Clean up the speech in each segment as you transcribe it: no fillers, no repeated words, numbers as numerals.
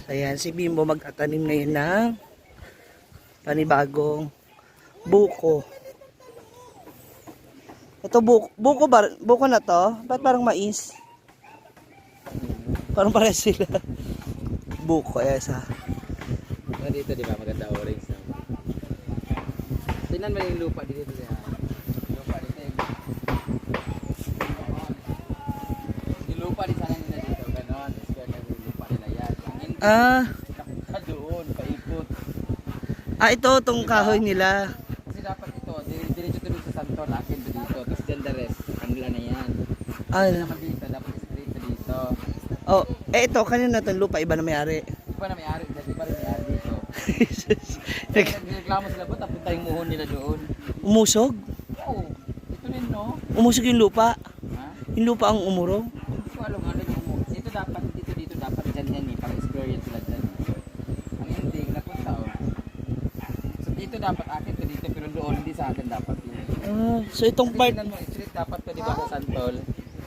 Ayan, si Bimbo magtatanim ngayon ng panibagong buko. Ito buko na to? Ba't parang mais? Parang parehas sila. Buko, ayan sa. Dito di ba maganda orange na. Tingnan mo yung lupa dito niya. Lupa dito. Yung lupa di sana nila dito ganon. Square na yung lupa nila yan. Doon, paikot. Ito, itong kahoy nila. Kasi dapat ito, diretso to sa Santol, akin to dito. Tapos dyan the rest, kanila na yan. Hindi naman dito, dapat straight to dito. Oh, ito, kanina itong lupa, iba na may-ari. Iba na may-ari, iba na may-ari dito. Nagreklamo sila, ba't napunta yung muhon nila doon? Umusog? Oo, ito rin no. Umusog yung lupa? Ha? Yung lupa ang umurong? Hindi ko alam ano yung muhon. Dito dapat, dito dapat dyan yan eh, parang experience sila dyan. Ang ending, napunta oh. So dito dapat akin to dito, pero doon hindi sa akin dapat yun. So itong Kasi part, tingnan mo, straight dapat to diba sa Santol?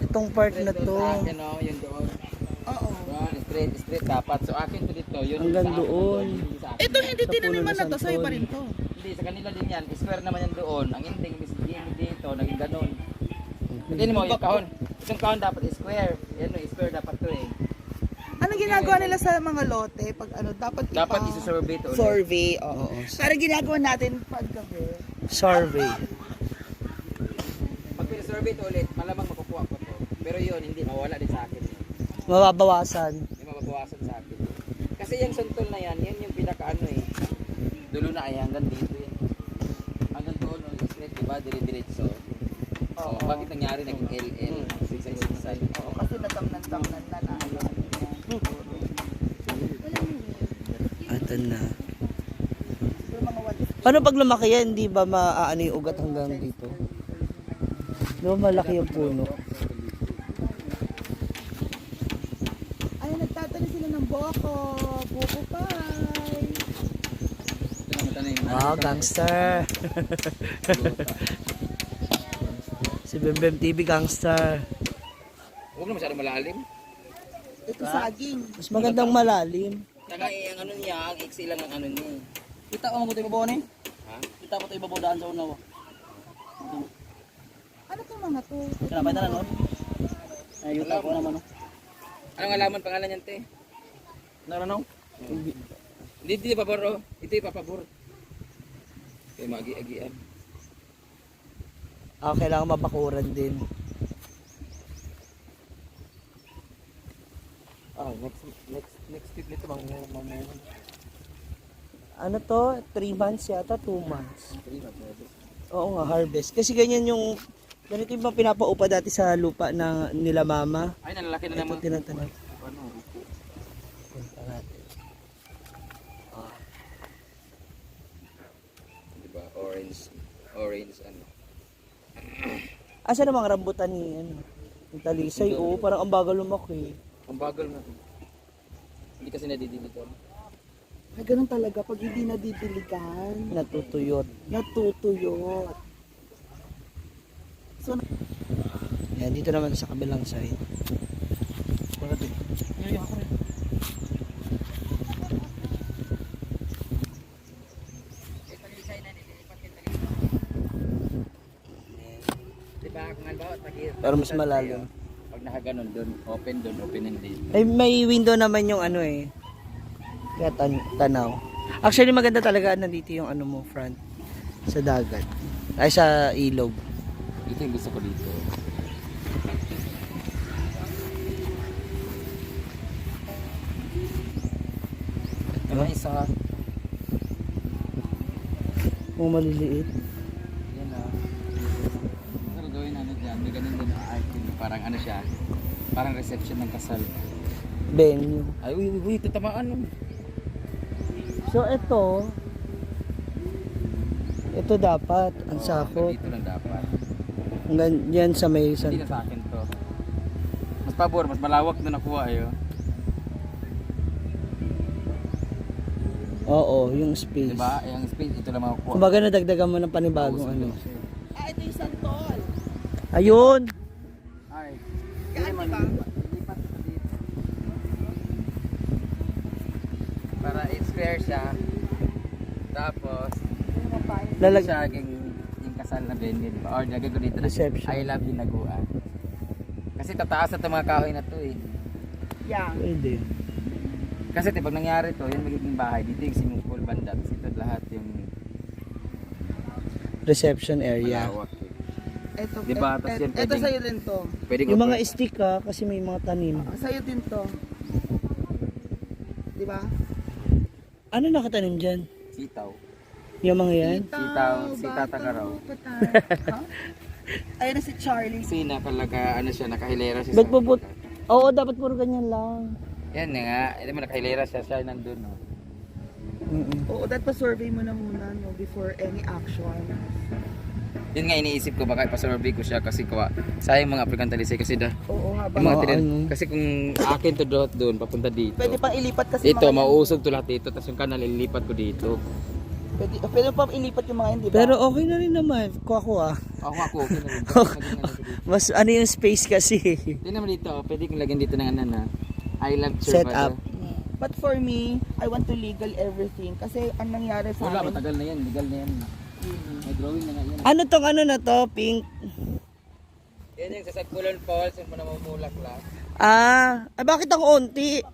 itong part na Straight to. doon sa akin oh, yun doon. Oo. Doon, straight dapat. So akin to dito, yun Hanggang sa akin doon. hindi sa akin. Ito hindi Sa tinaniman puno na ng to, sa'yo pa santol. rin to. Hindi, sa kanila din yan. Square naman yan doon. Ang ending, dito, naging ganun. Tingnan mo, yung kahon. Itong kahon dapat square. Yan no, square dapat to eh. Ano ginagawa nila sa mga lote? Pag ano, dapat Dapat isusurvey to ulit. survey, oo. Oo. Para ginagawa natin paggabi. Survey. Pag pinasurvey to ulit, malamang makukuha ko to. Pero yun, hindi, mawala din sa akin. Mababawasan. Hindi mababawasan sa akin. Kasi yung santol na yan, yan yung pinaka ano eh. Dulo na ay hanggang dito yan. Hanggang doon, straight, diba? Dire-diretso. Oo. So, bakit nangyari naging LL? Sigsay-sigsay. Oo, kasi natamnan-tamnan na na. Ito na. Siguro mga Paano pag lumaki yan, hindi ba maaano yung ugat hanggang dito? Di ba malaki yung puno? ay, nagtatanim sila ng buko pie. Ito naman tayo yung Wow, gangster. Si Bembem TV gangster. Huwag na masyadong malalim. Ito saging. Mas magandang malalim. Saka ang ano niya, ang iksi lang ang ano niya. Kita ko mo ito ibabaw ni? Ha? Kita ko ito ibabaw daan sa unaw. Ano to mga to? Kinapay na no? Ay, yuta ko naman no. Anong alaman pangalan niyan, te? Naranaw? Hindi pabor, oh. Ito yung papabor. Kaya magi-agian. Kailangan mabakuran din. Next week nito mamaya. Ano to? 3 months yata? 2 months? Oo nga, harvest. Kasi ganyan yung, ganito yung pinapaupa dati sa lupa na nila mama. Ay, nalalaki na Ito naman. tinatanim. Ano, upo. Punta natin. Diba? Orange ano. Asa namang rambutan ni ano? Yung talisay. Oo, parang ang bagal lumaki. Ang bagal na. Hindi kasi nadidiligan. Ay, ganun talaga. Pag hindi nadidiligan, Natutuyot. natutuyot. So, Yan, dito naman sa kabilang side. Diba? Kung halimbawa, Pero mas malalim. Pag nakaganon doon, open hindi. Ay, may window naman yung ano eh. Kaya tanaw. Actually, maganda talaga nandito yung ano mo, front. Sa dagat. Ay, sa ilog. Ito yung gusto ko dito. Ito isa. Kung maliliit. Yan na. Pero gawin ano dyan, may ganun din ang art. Parang ano siya, parang reception ng kasal. Venue. Ay, uy, tatamaan. So, ito dapat, ang sakot. Dito lang dapat. Hanggang yan sa may Hindi na sa akin to. Mas pabor, mas malawak na nakuha ayo. Oo, yung space. Diba? Yung space, ito lang makukuha. Kumbaga nadagdagan mo ng panibagong ano. ito yung santol. Ayun! Ay, Yan, di ba? lipat ito dito. Para i-square siya. Tapos, Lalag siya yung kasal na venue, di ba? Or lagay ko dito na Reception. I love Hinaguan. Kasi tataas na itong mga kahoy na to eh. Yeah. Pwede. Kasi pag nangyari to, yun magiging bahay. Dito yung swimming pool banda. Tapos ito lahat yung Reception area. malawak. Ito, Diba? Tapos yan ito pwedeng- sa'yo din to. Pwede Yung mga stick kasi may mga tanim. Sa'yo din to. Diba? Ano nakatanim dyan? sitaw. Yung mga yan? Sitaw tagaraw. Ha? Ayun na si Charlie. Kasi nakalaga, ano siya, nakahilera siya. Ba't bubut? Oo, dapat puro ganyan lang. Yan nga, ito mo nakahilera siya, siya nandun. No? Oo, dapat pa-survey mo na muna no, before any action. Yun nga iniisip ko, baka ipasurvey ko siya kasi sayang mga African talisay kasi Oo, yung habang mga Oo, tinan, ano. kasi kung akin to doon, papunta dito. pwede pang ilipat kasi Ito, mga yan. mauusog to lahat dito, tapos yung kanal ililipat ko dito. Pwede pa ilipat yung mga yan, diba? Pero okay na rin naman. Kuha. Ako, okay na rin. Lagyan na dito. Mas ano yung space kasi. Tingnan mo dito, pwede kong lagyan dito ng ano na, I love Set Church. up. But for me, I want to legal everything. Kasi ang nangyari sa Wala, akin, matagal na yan, legal na yan. May drawing na nga yan. Ano tong ano na to? Pink? Yan yung sa Sagpulon Falls, yung namumulak lang. Bakit ang onti?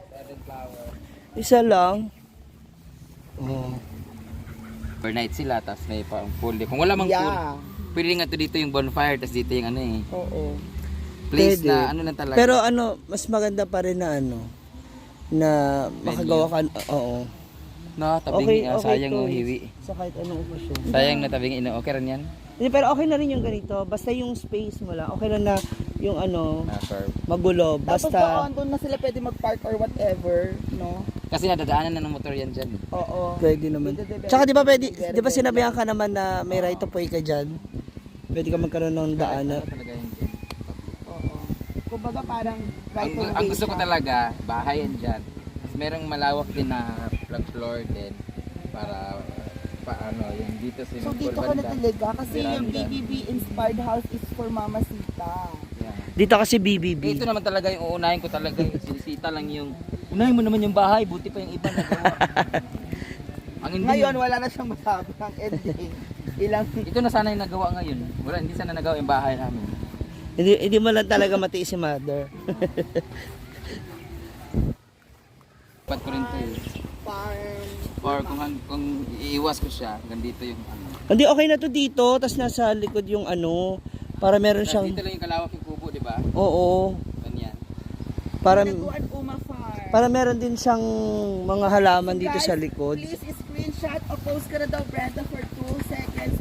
Seven flower. Isa lang. Oh. Overnight sila, tapos may full day. Kung wala mang full, yeah. pwede nga to dito yung bonfire, tapos dito yung ano eh. Oo. Place Pwede. na ano lang talaga. Pero ano, mas maganda pa rin na ano, na makagawa ka, oo. no, tabing sayang to. o hiwi. Sa kahit anong okasyon. Sayang na tabing ino. Okay rin yan? Hindi, pero okay na rin yung ganito. Basta yung space mo lang. Okay lang na yung ano, Na curve. magulo. Tapos Basta, doon na sila pwede mag-park or whatever, no? Kasi nadadaanan na ng motor yan dyan. Oo. pwede naman. Tsaka di ba pwede, di ba sinabihan ka naman na may right of way ka dyan? Pwede ka magkaroon ng daanan. Ano talaga yan dyan? Oo. Kumbaga parang right of Ang way gusto ko siya. talaga, bahay yan dyan. Tapos merong malawak din na floor din para paano yung dito sa So dito ka na talaga kasi yung Veranda. BBB inspired house is for Mama Sita. Yeah. Dito kasi BBB. Ito naman talaga yung uunahin ko talaga yung sinisita lang yung unahin mo naman yung bahay, buti pa yung iba nagawa. Ang hindi Ngayon wala na siyang masabi ang ending. Ilang ito na sana yung nagawa ngayon. Wala, hindi sana nagawa yung bahay namin. Hindi mo lang talaga matiis si mother. Dapat ko rin to eh. farm. Or kung iiwas ko siya, ganito yung ano. Hindi, okay na to dito. Tapos nasa likod yung ano, para meron Tapos siyang, dito lang yung kalawak yung kubo, di ba? oo. Ganyan. Para, Naguan Uma Farm. para meron din siyang mga halaman dito sa likod. Please screenshot o post ka na daw Brenda for 2 seconds.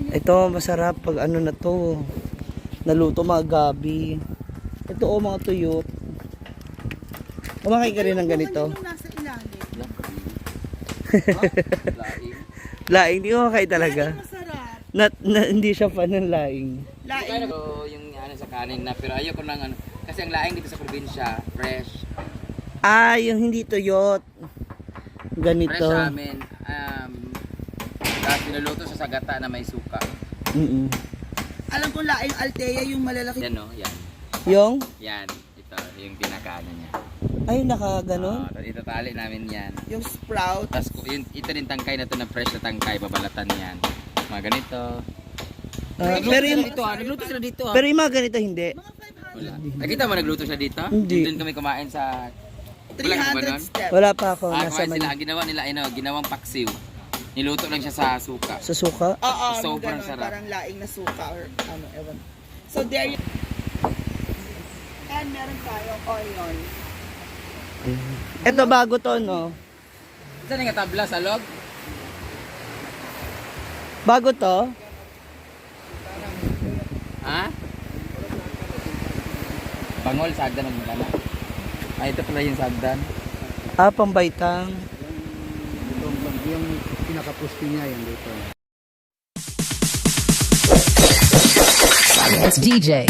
1. Ito, masarap pag ano na to. Naluto mga gabi. Ito mga tuyot. Kumakain ka rin ng ganito. Yung nasa ilalim. Laing. Laing, di ko makain talaga. Masarap. Hindi siya fan ng laing. Kaya Laing. ko yung ano sa kanin na, pero ayoko lang ano. Kasi ang laing dito sa probinsya, fresh. Yung hindi tuyot. Ganito. Fresh sa amin. Tapos niluluto sa sagata na may suka. Mm-mm. Alam ko laing Altea yung malalaki. Yan o, yan. Yung? Yan. Ito, yung pinakaano niya. Ay, nakaganon. Ito tali namin yan. Yung sprout. Tapos ito din tangkay na to na fresh na tangkay, babalatan yan. Mga ganito. Pero yung, Nagluto sila dito ah. pero yung mga ganito hindi. Wala. Nakita mo nagluto siya dito? Hindi. Doon kami kumain sa... Wala ka ba 300 nun? steps. Wala pa ako. Ah, Nasa kumain sila. Manila. Ang ginawa nila, ginawang paksiw. Niluto lang siya sa suka. Sa suka. Oo, Sobrang ganun, sarap. parang laing na suka or ano, ewan. So there you... And meron tayong onion. Ito bago to, no? Saan nga tabla sa log? Bago to. Ha? Bangol, sagdan ang mga ito pala yung sagdan. Pambaytang. Yung pinaka-poste niya yan dito. It's DJ.